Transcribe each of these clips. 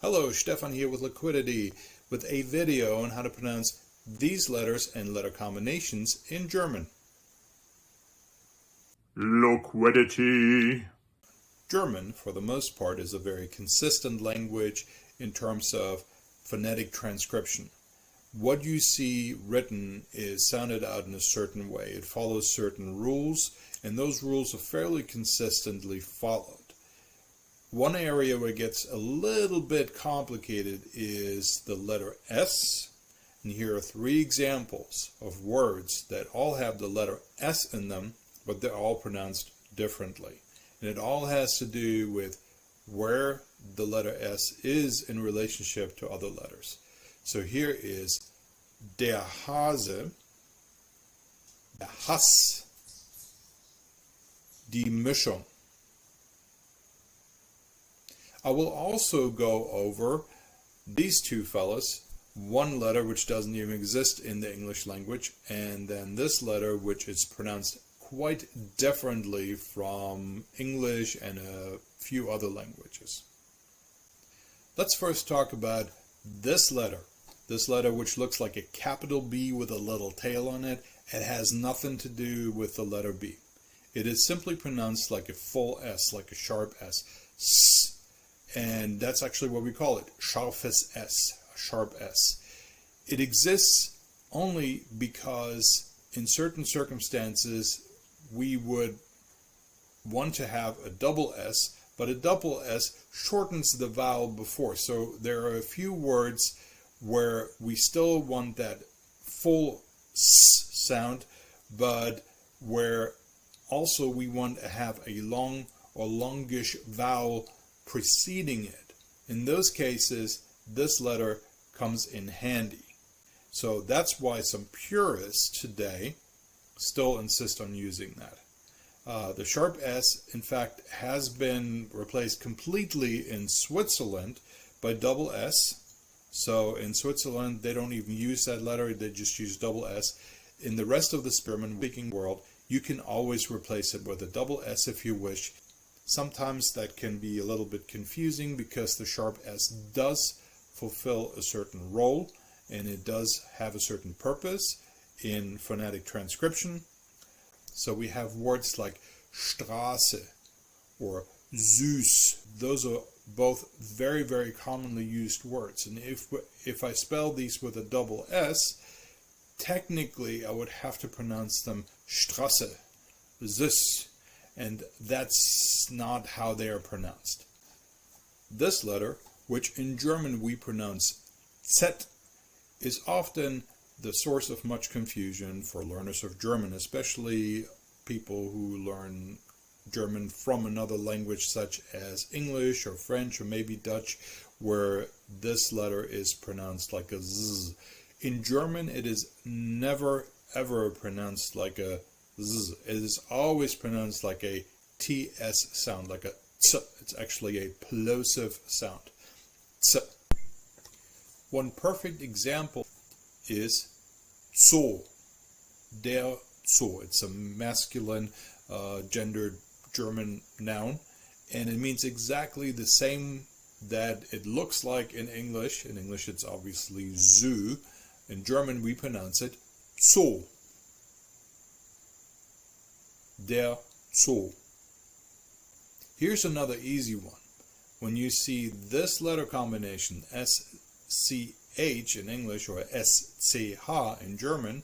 Hello, Stephan here with Liquidity with a video on how to pronounce these letters and letter combinations in German. Liquidity. German, for the most part, is a very consistent language in terms of phonetic transcription. What you see written is sounded out in a certain way. It follows certain rules, and those rules are fairly consistently followed. One area where it gets a little bit complicated is the letter S. And here are three examples of words that all have the letter S in them, but they're all pronounced differently. And it all has to do with where the letter S is in relationship to other letters. So here is der Hase, der Hass, die Mischung. I will also go over these two fellas, one letter which doesn't even exist in the English language, and then this letter which is pronounced quite differently from English and a few other languages. Let's first talk about this letter which looks like a capital B with a little tail on it. It has nothing to do with the letter B. It is simply pronounced like a full S, like a sharp S. S. And that's actually what we call it, scharfes S, a sharp S. It exists only because in certain circumstances we would want to have a double S, but a double S shortens the vowel before. So there are a few words where we still want that full S sound, but where also we want to have a long or longish vowel preceding it. In those cases, this letter comes in handy. So that's why some purists today still insist on using that. The sharp S, in fact, has been replaced completely in Switzerland by double S. So in Switzerland, they don't even use that letter, they just use double S. In the rest of the German-speaking world, you can always replace it with a double S if you wish. Sometimes that can be a little bit confusing because the sharp S does fulfill a certain role and it does have a certain purpose in phonetic transcription. So we have words like Straße or süß. Those are both very, very commonly used words. And if I spell these with a double S, technically I would have to pronounce them Straße, süß. And that's not how they are pronounced. This letter, which in German we pronounce Z, is often the source of much confusion for learners of German, especially people who learn German from another language such as English or French or maybe Dutch, where this letter is pronounced like a Z. In German, it is never ever pronounced like a Z. It is always pronounced like a TS sound, like a T. It's actually a plosive sound. T. One perfect example is Zoo, der Zoo. It's a masculine gendered German noun, and it means exactly the same that it looks like in English. In English it's obviously Zoo. In German we pronounce it Zoo. Der Zoo. Here's another easy one. When you see this letter combination, SCH in English or SCH in German,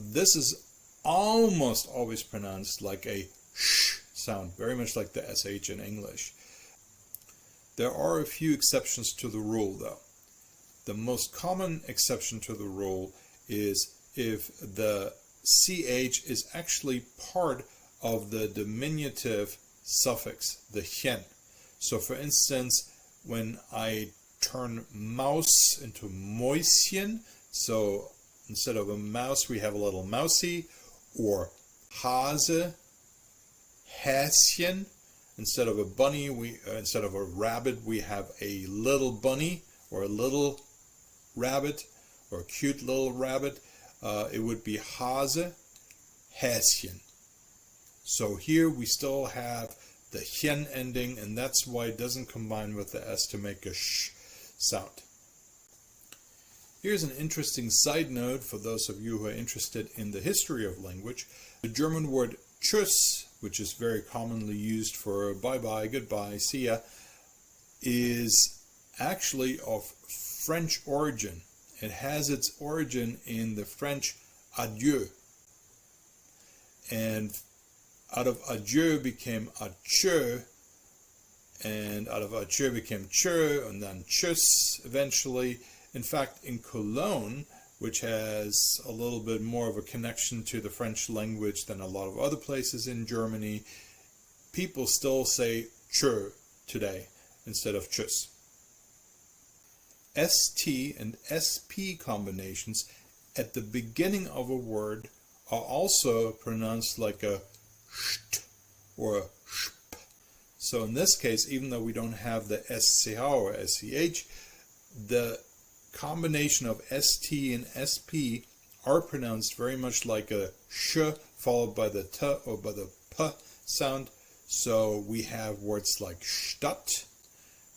this is almost always pronounced like a sh sound, very much like the SH in English. There are a few exceptions to the rule though. The most common exception to the rule is if the CH is actually part of the diminutive suffix, the chen. So for instance, when I turn mouse into Mäuschen, so instead of a mouse we have a little mousey, or Hase, Häschen, instead of a bunny, instead of a rabbit we have a little bunny or a little rabbit or a cute little rabbit. It would be Hase, Häschen. So here we still have the chen ending, and that's why it doesn't combine with the S to make a sh. sound. Here's an interesting side note for those of you who are interested in the history of language. The German word tschüss, which is very commonly used for bye-bye, goodbye, see ya, is actually of French origin. It has its origin in the French adieu. And out of adieu became adieu, and out of adieu became tschö, and then tschüss eventually. In fact, in Cologne, which has a little bit more of a connection to the French language than a lot of other places in Germany, people still say tschö today instead of tschüss. ST and SP combinations at the beginning of a word are also pronounced like a st or a sp. So in this case, even though we don't have the SCH or SCH, the combination of ST and SP are pronounced very much like a sh followed by the t or by the p sound. So we have words like Stadt,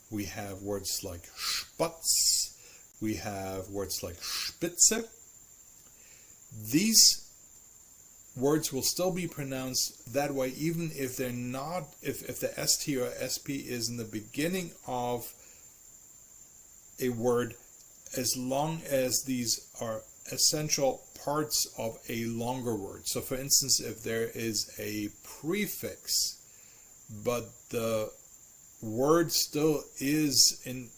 we have words like Spatz, we have words like Spitze. These words will still be pronounced that way even if they're not, if the ST or SP is in the beginning of a word, as long as these are essential parts of a longer word. So for instance, if there is a prefix but the word still is an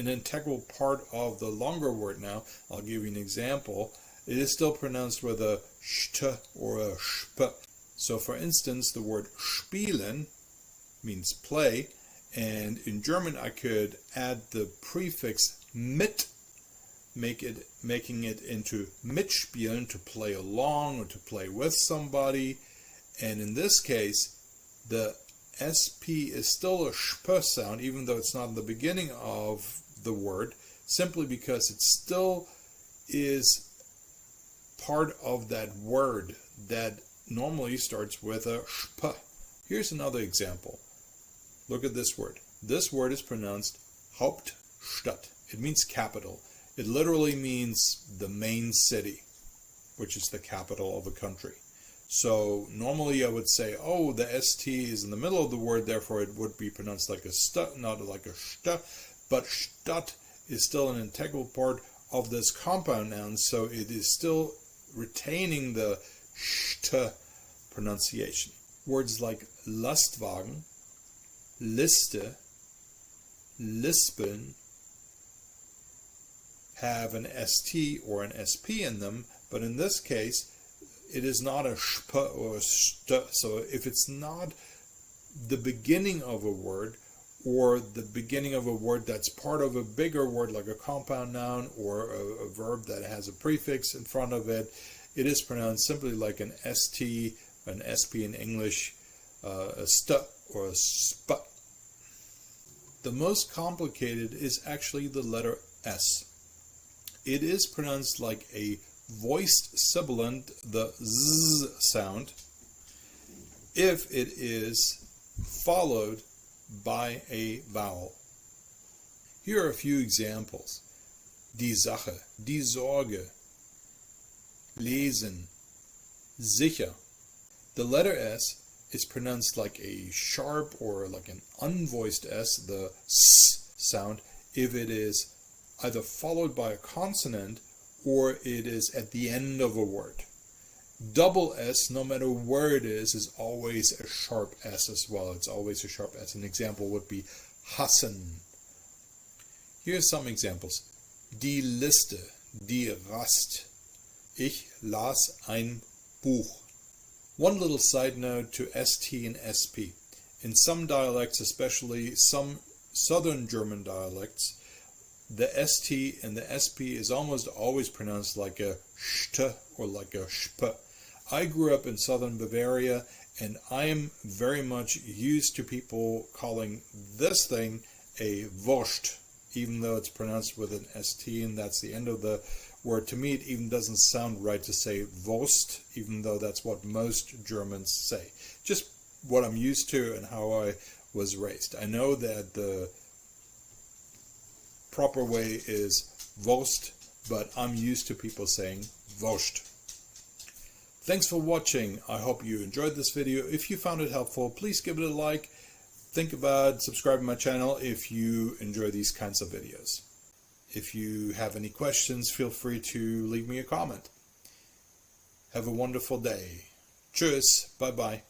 integral part of the longer word, now I'll give you an example, it is still pronounced with a st or a sp. So for instance, the word spielen means play, and in German I could add the prefix mit, making it into mitspielen, to play along or to play with somebody. And in this case, the SP is still a sp sound, even though it's not in the beginning of the word, simply because it still is part of that word that normally starts with a sp. Here's another example. Look at this word. This word is pronounced Hauptstadt. It means capital. It literally means the main city, which is the capital of a country. So normally I would say, oh, the ST is in the middle of the word, therefore it would be pronounced like a st, not like a st. But Stadt is still an integral part of this compound noun, so it is still retaining the st pronunciation. Words like Lastwagen, Liste, Lispeln have an ST or an SP in them, but in this case it is not a sp or a st. So if it's not the beginning of a word, or the beginning of a word that's part of a bigger word like a compound noun or a verb that has a prefix in front of it, it is pronounced simply like an ST, an SP in English, a st or a sp. The most complicated is actually the letter S. It is pronounced like a voiced sibilant, the Z sound, if it is followed by a vowel. Here are a few examples. Die Sache, die Sorge, lesen, sicher. The letter S is pronounced like a sharp or like an unvoiced S, the S sound, if it is either followed by a consonant or it is at the end of a word. Double S, no matter where it is always a sharp S as well. It's always a sharp S. An example would be hassen. Here's some examples. Die Liste, die Rast. Ich las ein Buch. One little side note to ST and SP. In some dialects, especially some southern German dialects, the ST and the SP is almost always pronounced like a st or like a sp. I grew up in southern Bavaria, and I am very much used to people calling this thing a Wurst, even though it's pronounced with an ST and that's the end of the word. To me, it even doesn't sound right to say Wurst, even though that's what most Germans say. Just what I'm used to and how I was raised. I know that the proper way is Wurst, but I'm used to people saying Wurst. Thanks for watching. I hope you enjoyed this video. If you found it helpful, please give it a like. Think about subscribing to my channel if you enjoy these kinds of videos. If you have any questions, feel free to leave me a comment. Have a wonderful day. Tschüss. Bye-bye.